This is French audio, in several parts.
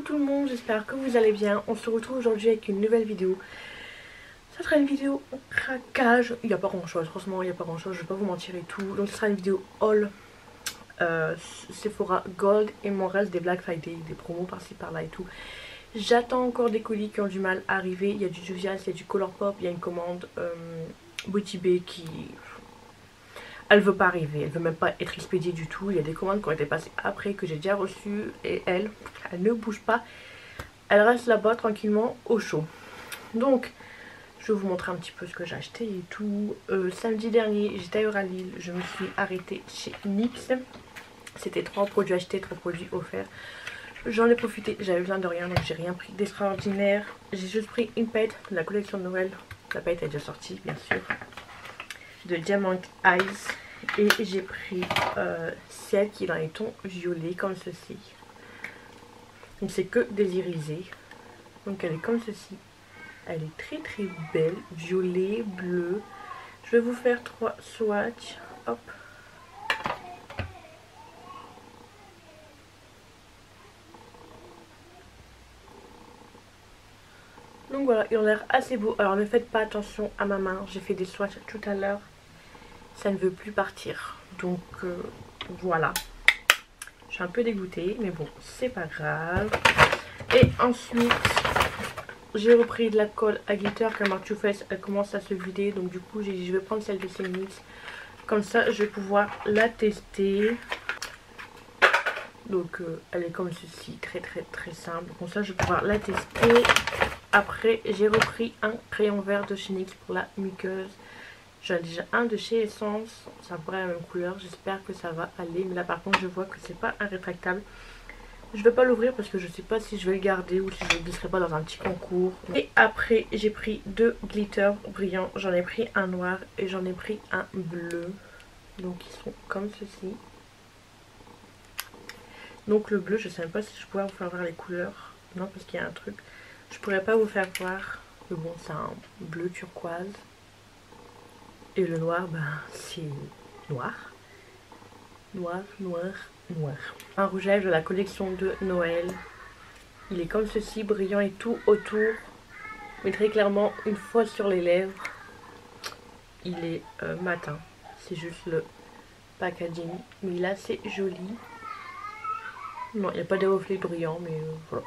tout le monde, j'espère que vous allez bien. On se retrouve aujourd'hui avec une nouvelle vidéo. Ça sera une vidéo craquage. Il n'y a pas grand chose, franchement il n'y a pas grand chose, je vais pas vous mentir et tout. Donc ce sera une vidéo haul Sephora Gold et mon reste des Black Friday, des promos par-ci par-là et tout. J'attends encore des colis qui ont du mal à arriver. Il y a du Juvia's, il y a du Colourpop, il y a une commande Beauty Bay qui... Elle veut pas arriver, elle veut même pas être expédiée du tout. Il y a des commandes qui ont été passées après que j'ai déjà reçues et elle ne bouge pas. Elle reste là-bas tranquillement au chaud. Donc je vais vous montrer un petit peu ce que j'ai acheté et tout. Samedi dernier j'étais à Lille, je me suis arrêtée chez NYX. C'était 3 produits achetés, 3 produits offerts. J'en ai profité, j'avais besoin de rien donc j'ai rien pris d'extraordinaire. J'ai juste pris une palette de la collection de Noël. La palette est déjà sortie bien sûr. De Diamond Eyes. Et j'ai pris celle qui est dans les tons violets comme ceci. Donc c'est que des irisés. Donc elle est comme ceci. Elle est très très belle. Violet, bleu. Je vais vous faire 3 swatchs. Hop. Donc voilà, ils ont l'air assez beaux. Alors ne faites pas attention à ma main. J'ai fait des swatchs tout à l'heure. Ça ne veut plus partir. Donc voilà. Je suis un peu dégoûtée. Mais bon, c'est pas grave. Et ensuite, j'ai repris de la colle à glitter car ma Too Faced elle commence à se vider. Donc du coup, j'ai dit je vais prendre celle de NYX. Comme ça, je vais pouvoir la tester. Donc elle est comme ceci. Très très très simple. Comme ça, je vais pouvoir la tester. Après, j'ai repris un crayon vert de chez NYX pour la muqueuse. J'en ai déjà un de chez Essence, ça pourrait la même couleur, j'espère que ça va aller. Mais là par contre je vois que c'est pas un rétractable. Je vais pas l'ouvrir parce que je sais pas si je vais le garder ou si je le glisserai pas dans un petit concours. Et après j'ai pris 2 glitters brillants, j'en ai pris un noir et j'en ai pris un bleu. Donc ils sont comme ceci. Donc le bleu je sais même pas si je pourrais vous faire voir les couleurs. Non parce qu'il y a un truc, je pourrais pas vous faire voir. Mais bon c'est un bleu turquoise. Et le noir, ben, c'est noir. Noir, noir, noir. Un rouge à lèvres de la collection de Noël. Il est comme ceci, brillant et tout autour. Mais très clairement, une fois sur les lèvres, il est matin. C'est juste le packaging. Mais là, c'est joli. Non, il n'y a pas de reflets brillants, mais voilà.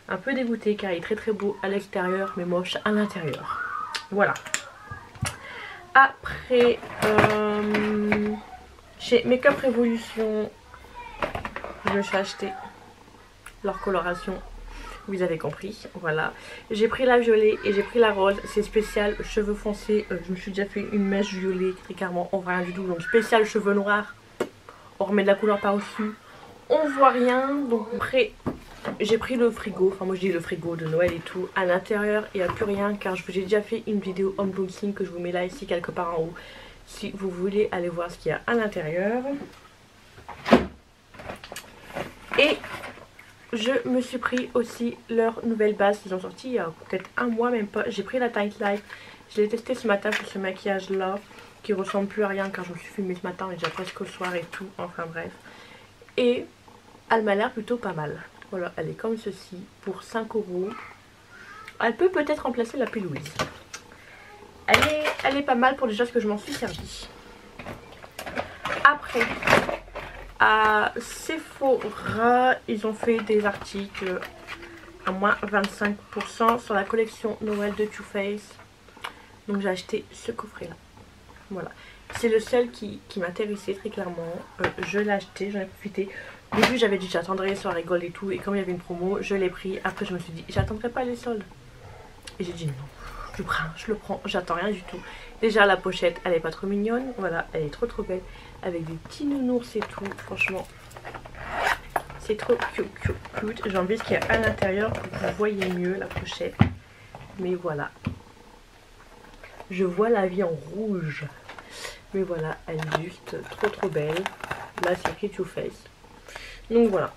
Un peu dégoûté car il est très très beau à l'extérieur, mais moche à l'intérieur. Voilà. Après, chez Make Up Revolution, je me suis acheté leur coloration, vous avez compris, voilà. J'ai pris la violet et j'ai pris la rose, c'est spécial cheveux foncés. Je me suis déjà fait une mèche violet, très clairement on voit rien du tout. Donc spécial cheveux noirs, on remet de la couleur par dessus, on voit rien. Donc après j'ai pris le frigo, enfin moi je dis le frigo de Noël et tout. À l'intérieur il n'y a plus rien car je vous ai déjà fait une vidéo unboxing que je vous mets là ici quelque part en haut si vous voulez aller voir ce qu'il y a à l'intérieur. Et je me suis pris aussi leur nouvelle base, ils ont sorti il y a peut-être un mois même pas. J'ai pris la Tight Life, je l'ai testé ce matin pour ce maquillage là qui ressemble plus à rien car je me suis filmé ce matin, on est déjà presque au soir et tout, enfin bref. Et elle m'a l'air plutôt pas mal. Voilà, elle est comme ceci pour 5 €. Elle peut peut-être remplacer la Louise. Elle est pas mal pour déjà ce que je m'en suis servi. Après, à Sephora, ils ont fait des articles à moins 25% sur la collection Noël de Too Faced. Donc j'ai acheté ce coffret là. Voilà. C'est le seul qui m'intéressait très clairement. Je l'ai acheté, j'en ai profité. Au début j'avais dit j'attendrai les soirées gold et tout. Et comme il y avait une promo, je l'ai pris. Après je me suis dit j'attendrai pas les soldes. Et j'ai dit non, je le prends, j'attends rien du tout. Déjà la pochette elle est pas trop mignonne. Voilà, elle est trop belle. Avec des petits nounours et tout. Franchement c'est trop cute. J'ai envie de ce qu'il y a à l'intérieur pour que vous voyez mieux la pochette. Mais voilà. Je vois la vie en rouge. Mais voilà, elle est juste trop belle. Là c'est écrit Too Faced. Donc voilà,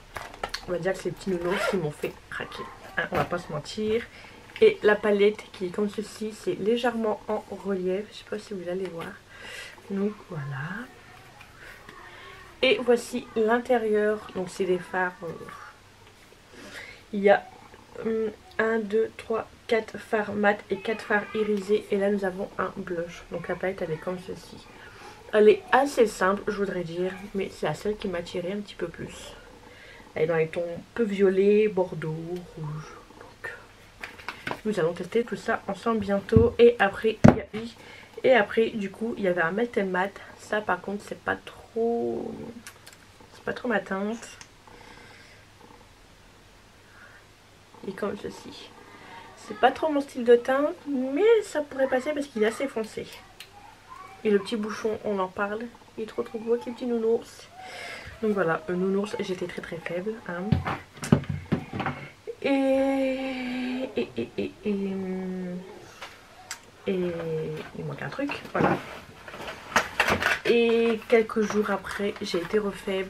on va dire que c'est les petits nounours qui m'ont fait craquer, hein, on va pas se mentir. Et la palette qui est comme ceci, c'est légèrement en relief, je sais pas si vous allez voir. Donc voilà. Et voici l'intérieur, donc c'est des fards Il y a 1, 2, 3, 4 fards mat et 4 fards irisés. Et là nous avons un blush. Donc la palette elle est comme ceci. Elle est assez simple je voudrais dire. Mais c'est la seule qui m'a attiré un petit peu plus. Elle est dans les tons peu violets, bordeaux, rouge. Donc nous allons tester tout ça ensemble bientôt. Et après du coup il y avait un Melt and Matte. Ça par contre c'est pas trop ma teinte. Et comme ceci. C'est pas trop mon style de teint, mais ça pourrait passer parce qu'il est assez foncé. Et le petit bouchon, on en parle. Il est trop beau avec les petits nounours. Donc voilà, nounours, j'étais très faible. Hein. Et il manque un truc, voilà. Et quelques jours après, j'ai été refaible.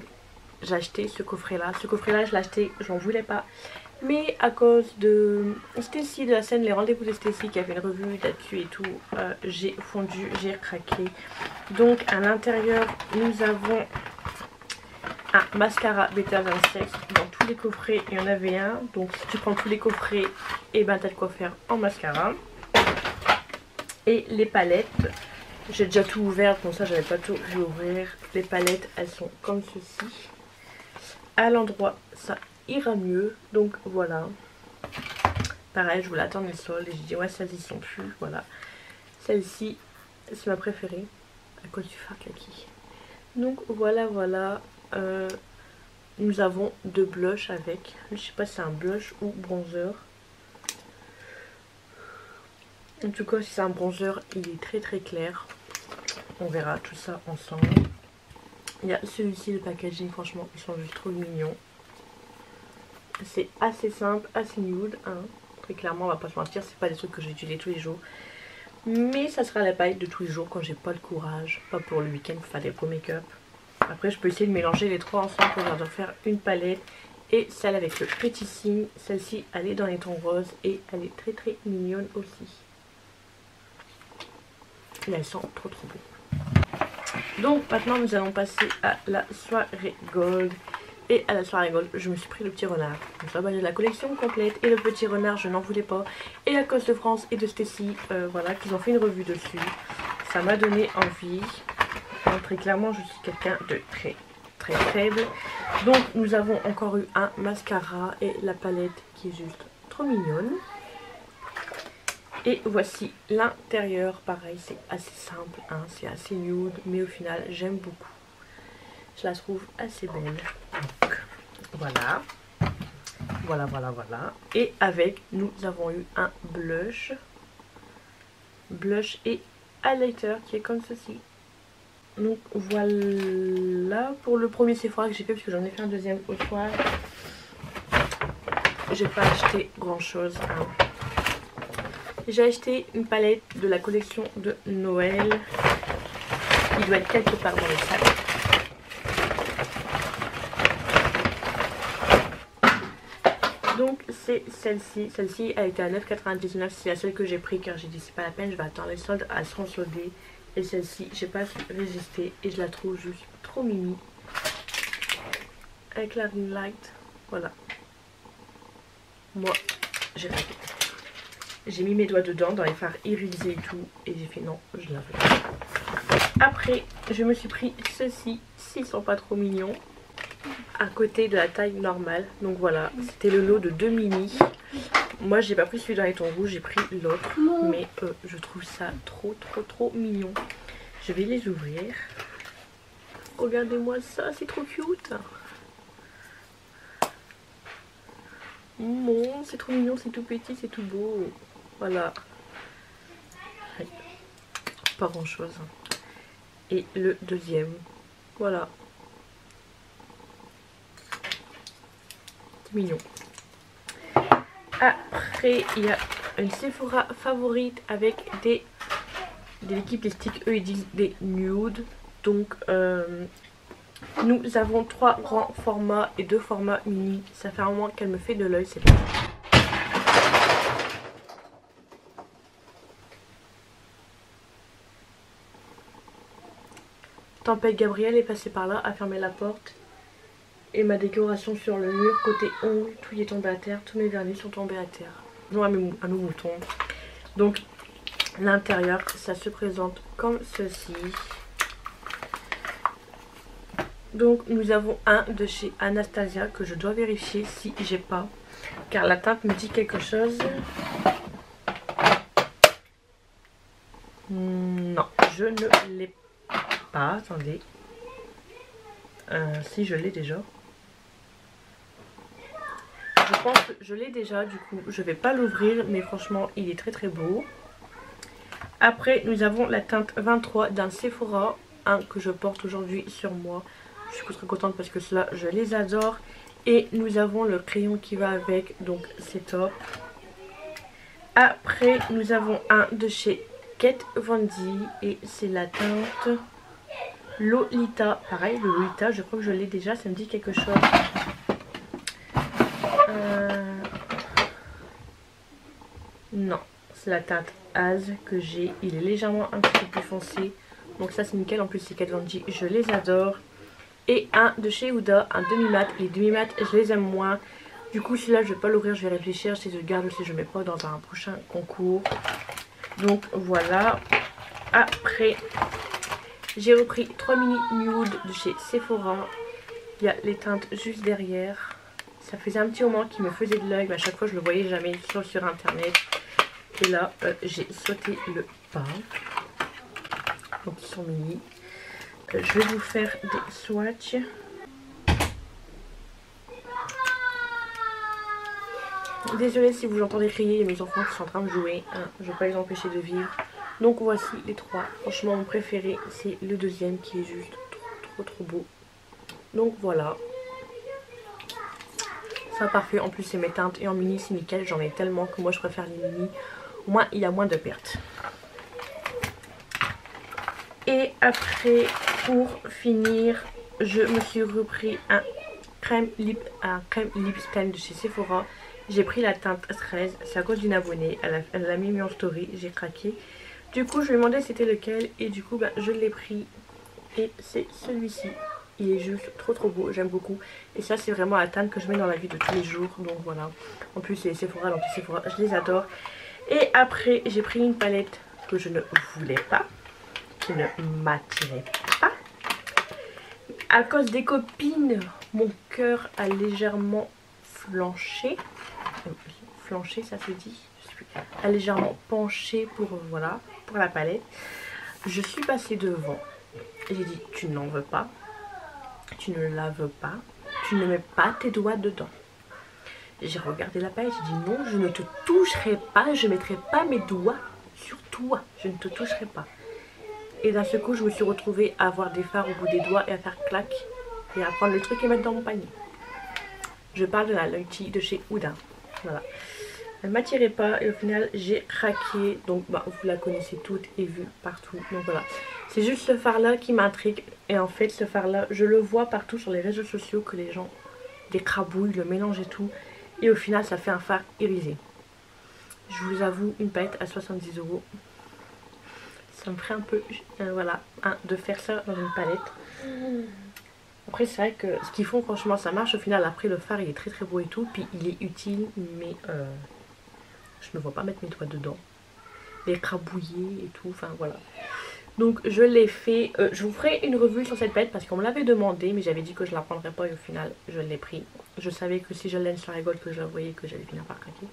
J'ai acheté ce coffret là. Ce coffret là, je l'ai acheté, j'en voulais pas. Mais à cause de Stacy, de la scène Les Rendez-vous de Stacy qui a fait une revue là-dessus et tout, j'ai fondu, j'ai craqué. Donc à l'intérieur, nous avons un mascara Beta 27. Dans tous les coffrets, il y en avait un. Donc si tu prends tous les coffrets, et ben t'as de quoi faire en mascara. Et les palettes, j'ai déjà tout ouvert, pour ça j'avais pas tout réouvrir. Les palettes, elles sont comme ceci. À l'endroit, ça ira mieux, donc voilà. Pareil, je voulais attendre les soldes et j'ai dit ouais, celles-ci sont plus, voilà. Celle-ci, c'est ma préférée à cause du fard kaki. Donc voilà. Nous avons deux blushs avec, je sais pas si c'est un blush ou bronzer. En tout cas, si c'est un bronzer, il est très clair. On verra tout ça ensemble. Il y a celui-ci, le packaging, franchement, ils sont juste trop mignons. C'est assez simple, assez nude. Hein. Très clairement, on va pas se mentir, c'est pas des trucs que j'utilise tous les jours. Mais ça sera la palette de tous les jours quand j'ai pas le courage. Pas pour le week-end pour faire des beaux make-up. Après, je peux essayer de mélanger les trois ensemble pour leur faire une palette. Et celle avec le petit signe. Celle-ci, elle est dans les tons roses et elle est très mignonne aussi. Et elle sent trop bon. Donc maintenant nous allons passer à la soirée gold. Et à la soirée gold je me suis pris le petit renard. Donc là j'ai la collection complète. Et le petit renard je n'en voulais pas. Et à cause de France et de Stacy, voilà, qu'ils ont fait une revue dessus. Ça m'a donné envie. Donc, très clairement je suis quelqu'un de très faible. Donc nous avons encore eu un mascara et la palette qui est juste trop mignonne. Et voici l'intérieur, pareil c'est assez simple, hein, c'est assez nude, mais au final j'aime beaucoup. Je la trouve assez belle. Donc voilà. Et avec, nous avons eu un blush et highlighter qui est comme ceci. Donc voilà pour le premier Sephora que j'ai fait, parce que j'en ai fait un deuxième au soir. J'ai pas acheté grand chose, hein. J'ai acheté une palette de la collection de Noël. Il doit être quelque part dans le sac. Donc c'est celle-ci. Celle-ci a été à 9,99. C'est la seule que j'ai pris car j'ai dit c'est pas la peine. Je vais attendre les soldes à se solder. Et celle-ci, j'ai pas résisté. Et je la trouve juste trop mimi. Avec la ring light. Voilà. Moi, j'ai raté. J'ai mis mes doigts dedans dans les fards irisés et tout. Et j'ai fait non, je la veux. Après, je me suis pris ceux-ci. S'ils sont pas trop mignons. À côté de la taille normale. Donc voilà, c'était le lot de 2 mini. Moi, j'ai pas pris celui dans les tons rouges. J'ai pris l'autre. Mais je trouve ça trop mignon. Je vais les ouvrir. Regardez-moi ça, c'est trop cute. Bon, c'est trop mignon, c'est tout petit, c'est tout beau. Voilà. Pas grand chose. Et le deuxième. Voilà. C'est mignon. Après, il y a une Sephora favorite avec des liquides lipstick. Eux, ils disent des nudes. Donc, nous avons 3 grands formats et 2 formats mini. Ça fait un moment qu'elle me fait de l'œil, c'est bon. Tempête Gabriel est passée par là, a fermé la porte. Et ma décoration sur le mur, côté ongles, tout y est tombé à terre. Tous mes vernis sont tombés à terre. Non, à nos moutons. Donc, l'intérieur, ça se présente comme ceci. Donc, nous avons un de chez Anastasia que je dois vérifier si j'ai pas. Car la teinte me dit quelque chose. Non, je ne l'ai pas. Attendez. Si, je l'ai déjà. Je pense que je l'ai déjà, du coup je vais pas l'ouvrir, mais franchement il est très très beau. Après nous avons la teinte 23 d'un Sephora, un que je porte aujourd'hui sur moi. Je suis très contente parce que cela je les adore. Et nous avons le crayon qui va avec, donc c'est top. Après nous avons un de chez Kat Von D et c'est la teinte Lolita. Pareil, le Lolita, je crois que je l'ai déjà, ça me dit quelque chose. Non, c'est la teinte Az que j'ai. Il est légèrement un petit peu plus foncé. Donc ça c'est nickel. En plus c'est Kat Von D, je les adore. Et un de chez Huda, un demi-mat. Les demi-mat je les aime moins. Du coup celui-là je vais pas l'ouvrir, je vais réfléchir si je garde ou si je mets pas dans un prochain concours. Donc voilà. Après j'ai repris 3 mini nude de chez Sephora. Il y a les teintes juste derrière. Ça faisait un petit moment qu'il me faisait de l'œil, mais à chaque fois je le voyais jamais sur internet. Et là j'ai sauté le pas. Donc ils sont mini. Je vais vous faire des swatchs. Désolée si vous entendez crier, il y a mes enfants qui sont en train de jouer. Je ne vais pas les empêcher de vivre. Donc voici les trois. Franchement mon préféré c'est le deuxième qui est juste trop beau. Donc voilà. Ça parfait. En plus c'est mes teintes et en mini c'est nickel. J'en ai tellement que moi je préfère les mini. Au moins il y a moins de pertes. Et après pour finir je me suis repris un crème lip stain de chez Sephora. J'ai pris la teinte 13, c'est à cause d'une abonnée, elle l'a mis en story, j'ai craqué. Du coup je lui ai demandé c'était lequel et du coup je l'ai pris et c'est celui-ci. Il est juste trop beau, j'aime beaucoup. Et ça c'est vraiment la teinte que je mets dans la vie de tous les jours, donc voilà. En plus c'est Sephora, donc Sephora, je les adore. Et après j'ai pris une palette que je ne voulais pas, qui ne m'attirait pas. À cause des copines, mon cœur a légèrement flanché. Flanché, ça se dit, a légèrement penché pour voilà, pour la palette. Je suis passée devant et j'ai dit tu n'en veux pas, tu ne la veux pas, tu ne mets pas tes doigts dedans. J'ai regardé la palette, j'ai dit non, je ne te toucherai pas, je ne mettrai pas mes doigts sur toi, je ne te toucherai pas. Et d'un seul coup je me suis retrouvée à avoir des fards au bout des doigts et à faire clac et à prendre le truc et mettre dans mon panier. Je parle de la Lucky de chez Huda. Voilà. Elle ne m'attirait pas et au final j'ai craqué. Donc vous la connaissez toutes et vue partout. Donc voilà. C'est juste ce fard là qui m'intrigue. Et en fait ce fard là je le vois partout sur les réseaux sociaux que les gens décrabouillent, le mélangent et tout. Et au final ça fait un fard irisé. Je vous avoue une palette à 70 €. Ça me ferait un peu voilà de faire ça dans une palette. Après c'est vrai que ce qu'ils font franchement ça marche. Au final après le fard il est très beau et tout. Puis il est utile mais je ne me vois pas mettre mes doigts dedans. Les crabouiller et tout. Enfin voilà. Donc je l'ai fait. Je vous ferai une revue sur cette palette parce qu'on me l'avait demandé. Mais j'avais dit que je la prendrais pas et au final je l'ai pris. Je savais que si je l'aime sur la gold que je la voyais que j'allais finir par craquer.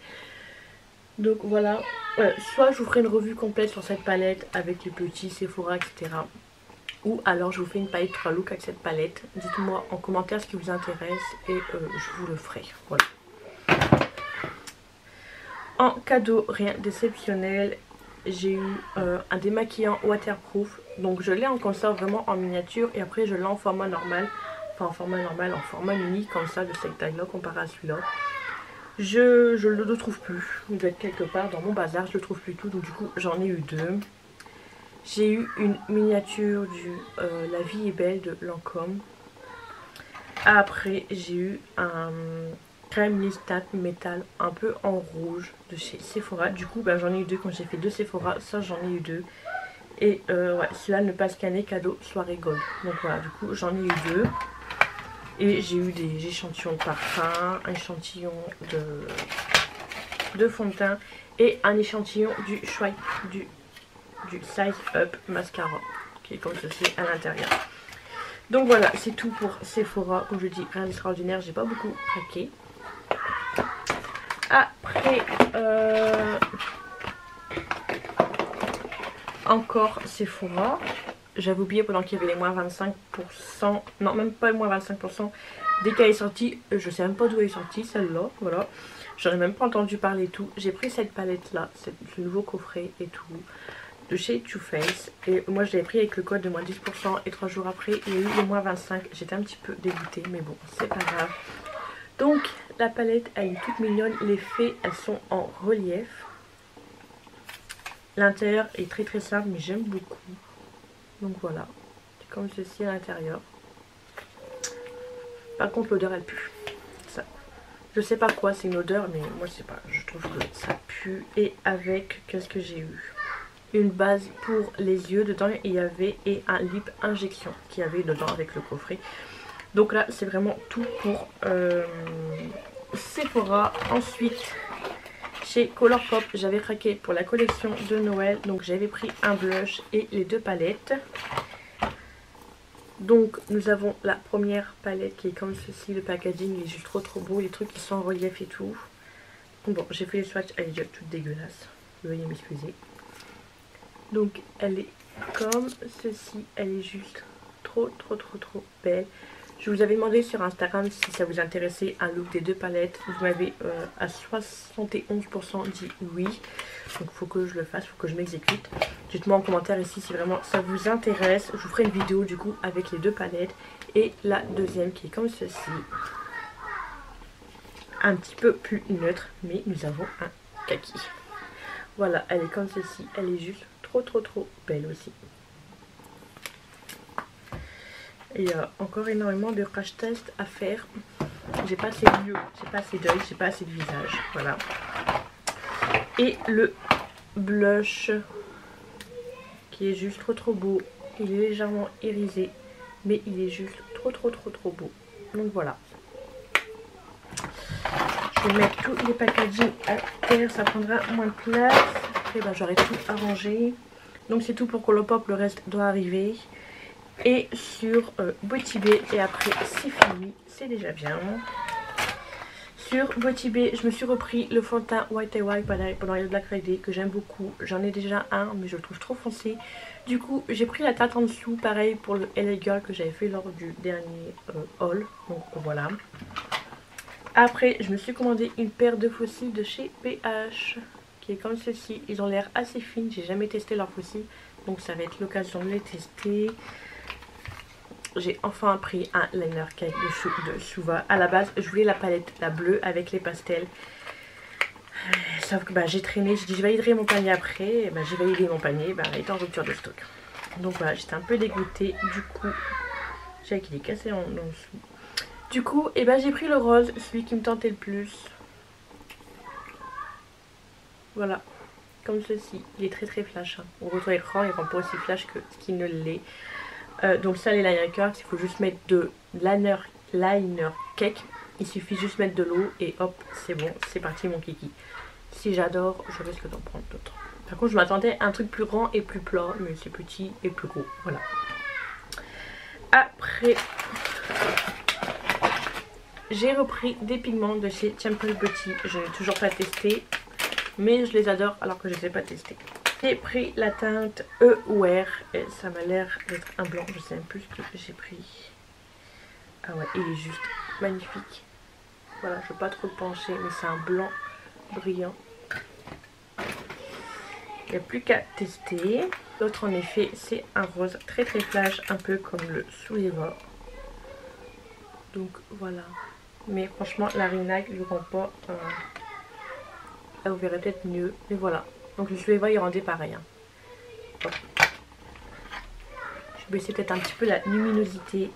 Donc voilà. Soit je vous ferai une revue complète sur cette palette avec les petits Sephora etc. Ou alors je vous fais une palette 3 looks avec cette palette. Dites-moi en commentaire ce qui vous intéresse et je vous le ferai. Voilà. En cadeau, rien d'exceptionnel, j'ai eu un démaquillant waterproof. Donc je l'ai en conserve vraiment en miniature et après je l'ai en format normal. Enfin en format normal, en format mini comme ça de cette taille là comparé à celui-là. Je ne le trouve plus. Il doit être quelque part dans mon bazar, je le trouve plus tout. Donc du coup j'en ai eu deux. J'ai eu une miniature du La vie est belle de Lancôme. Après j'ai eu un crème listat métal un peu en rouge de chez Sephora. Du coup j'en ai eu deux quand j'ai fait deux Sephora. Ça j'en ai eu deux. Et ouais celui-là ne pas scanner cadeau soirée gold. Donc voilà du coup j'en ai eu deux. Et j'ai eu des échantillons de parfum, un échantillon de fond de teint et un échantillon du Swipe du Size Up Mascara qui est comme ceci à l'intérieur. Donc voilà, c'est tout pour Sephora. Comme je dis, rien d'extraordinaire, j'ai pas beaucoup craqué. Après, encore Sephora. J'avais oublié pendant qu'il y avait les moins 25%, non même pas les moins 25%, dès qu'elle est sortie, je sais même pas d'où elle est sortie celle-là, voilà. J'en ai même pas entendu parler et tout. J'ai pris cette palette là, ce nouveau coffret et tout, de chez Too Faced. Et moi je l'ai pris avec le code de moins 10% et 3 jours après il y a eu le moins 25. J'étais un petit peu dégoûtée mais bon, c'est pas grave. Donc la palette elle est toute mignonne, les fées elles sont en relief. L'intérieur est très très simple mais j'aime beaucoup. Donc voilà, c'est comme ceci à l'intérieur. Par contre l'odeur elle pue. Ça, je sais pas quoi, c'est une odeur mais moi je sais pas, je trouve que ça pue. Et avec, qu'est-ce que j'ai eu? Une base pour les yeux dedans il y avait et un lip injection qu'il y avait dedans avec le coffret. Donc là c'est vraiment tout pour Sephora. Ensuite chez Colourpop j'avais craqué pour la collection de Noël. Donc j'avais pris un blush et les deux palettes. Donc nous avons la première palette qui est comme ceci. Le packaging il est juste trop beau. Les trucs qui sont en relief et tout. Bon j'ai fait les swatchs, elle est déjà toute dégueulasse, veuillez m'excuser. Donc elle est comme ceci. Elle est juste trop belle. Je vous avais demandé sur Instagram si ça vous intéressait un look des deux palettes. Vous m'avez à 71% dit oui. Donc il faut que je le fasse, il faut que je m'exécute. Dites-moi en commentaire ici si vraiment ça vous intéresse. Je vous ferai une vidéo du coup avec les deux palettes. Et la deuxième qui est comme ceci. Un petit peu plus neutre, mais nous avons un kaki. Voilà, elle est comme ceci. Elle est juste trop belle aussi. Il y a encore énormément de crash test à faire. J'ai pas assez d'yeux, j'ai pas assez d'œil, j'ai pas assez de visage. Voilà. Et le blush qui est juste trop beau. Il est légèrement irisé, mais il est juste trop beau. Donc voilà. Je vais mettre tous les packaging à terre, ça prendra moins de place. Après ben, j'aurai tout arrangé. Donc c'est tout pour Colourpop, le reste doit arriver. Et sur Beauty Bay, et après c'est fini, c'est déjà bien. Sur Beauty Bay, je me suis repris le fond de teint White & White pendant le Black Friday que j'aime beaucoup. J'en ai déjà un mais je le trouve trop foncé. Du coup j'ai pris la teinte en dessous, pareil pour le LA Girl que j'avais fait lors du dernier haul. Donc voilà. Après je me suis commandé une paire de faux cils de chez PH qui est comme ceci. Ils ont l'air assez fines, j'ai jamais testé leurs faux cils. Donc ça va être l'occasion de les tester. J'ai enfin pris un liner cake de Suva. À la base, je voulais la palette, la bleue avec les pastels. Sauf que bah, j'ai traîné, j'ai dit je validerai mon panier après. Et bah, j'ai validé mon panier, bah, il est en rupture de stock. Donc voilà, j'étais un peu dégoûtée. Du coup, je sais qu'il est cassé en dessous. Du coup, et bah, j'ai pris le rose, celui qui me tentait le plus. Voilà, comme ceci. Il est très flash. Hein. Au retour écran, il rend pas aussi flash que ce qui ne l'est. Donc ça les liner curls, il faut juste mettre de liner cake. Il suffit juste mettre de l'eau et hop c'est bon, c'est parti mon kiki. Si j'adore, je risque d'en prendre d'autres. Par contre je m'attendais à un truc plus grand et plus plat, mais c'est petit et plus gros, voilà. Après j'ai repris des pigments de chez Temple Beauty. Je n'ai toujours pas testé, mais je les adore alors que je ne les ai pas testés. J'ai pris la teinte Wear et ça m'a l'air d'être un blanc, je sais même plus ce que j'ai pris. Ah ouais, il est juste magnifique. Voilà, je ne veux pas trop le pencher, mais c'est un blanc brillant. Il n'y a plus qu'à tester. L'autre en effet, c'est un rose très flash, un peu comme le Sullivan. Donc voilà. Mais franchement, la Ring-Light lui rend pas... Là vous verrez peut-être mieux, mais voilà. Donc le Sullivan il rendait pareil. Hein. Bon. Je vais baisser peut-être un petit peu la luminosité.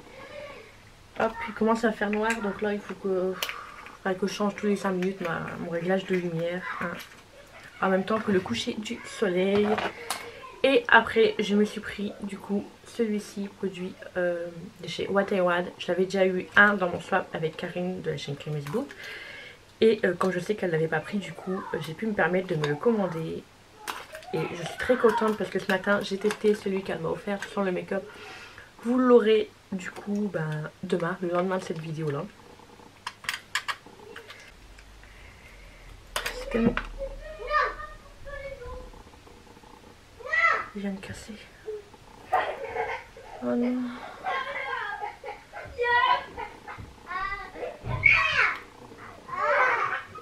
Hop, il commence à faire noir. Donc là il faut que je change tous les 5 minutes mon réglage de lumière. Hein. En même temps que le coucher du soleil. Et après je me suis pris du coup celui-ci, produit de chez What I Want. Je l'avais déjà eu un dans mon swap avec Karine de la chaîne Creamy's Book. Et comme je sais qu'elle ne l'avait pas pris, du coup j'ai pu me permettre de me le commander. Et je suis très contente parce que ce matin j'ai testé celui qu'elle m'a offert sans le make-up. Vous l'aurez du coup demain, le lendemain de cette vidéo là. Je viens de casser. Oh non.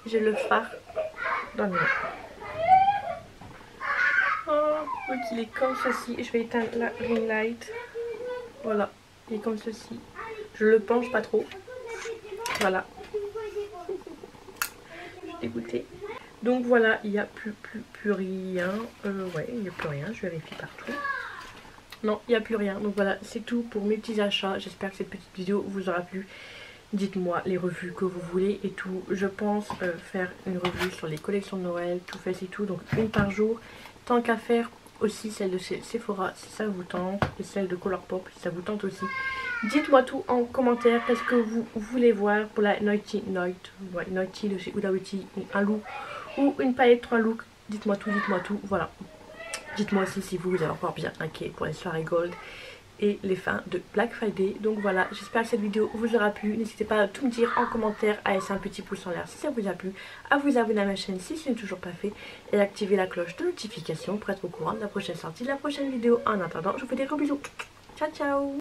J'ai le phare dans le nez. Oh, donc il est comme ceci. Je vais éteindre la ring light. Voilà, il est comme ceci. Je le penche pas trop. Voilà. Je suis dégoûtée. Donc voilà, il n'y a plus rien. Ouais, il n'y a plus rien. Je vérifie partout. Non, il n'y a plus rien. Donc voilà, c'est tout pour mes petits achats. J'espère que cette petite vidéo vous aura plu. Dites-moi les revues que vous voulez et tout. Je pense faire une revue sur les collections de Noël, Too Faced et tout. Donc une par jour. Tant qu'à faire aussi celle de Sephora si ça vous tente. Et celle de Colourpop si ça vous tente aussi. Dites-moi tout en commentaire. Qu'est-ce que vous voulez voir pour la Naughty Night. Ouais, Naughty de chez Huda Beauty. Un look ou une palette 3 looks. Dites-moi tout. Voilà. Dites-moi aussi si vous avez encore bien inquiet pour les soirées gold et les fins de Black Friday. Donc voilà, j'espère que cette vidéo vous aura plu. N'hésitez pas à tout me dire en commentaire, à laisser un petit pouce en l'air si ça vous a plu, à vous abonner à ma chaîne si ce n'est toujours pas fait et à activer la cloche de notification pour être au courant de la prochaine sortie, de la prochaine vidéo. En attendant, je vous fais des gros bisous. Ciao ciao.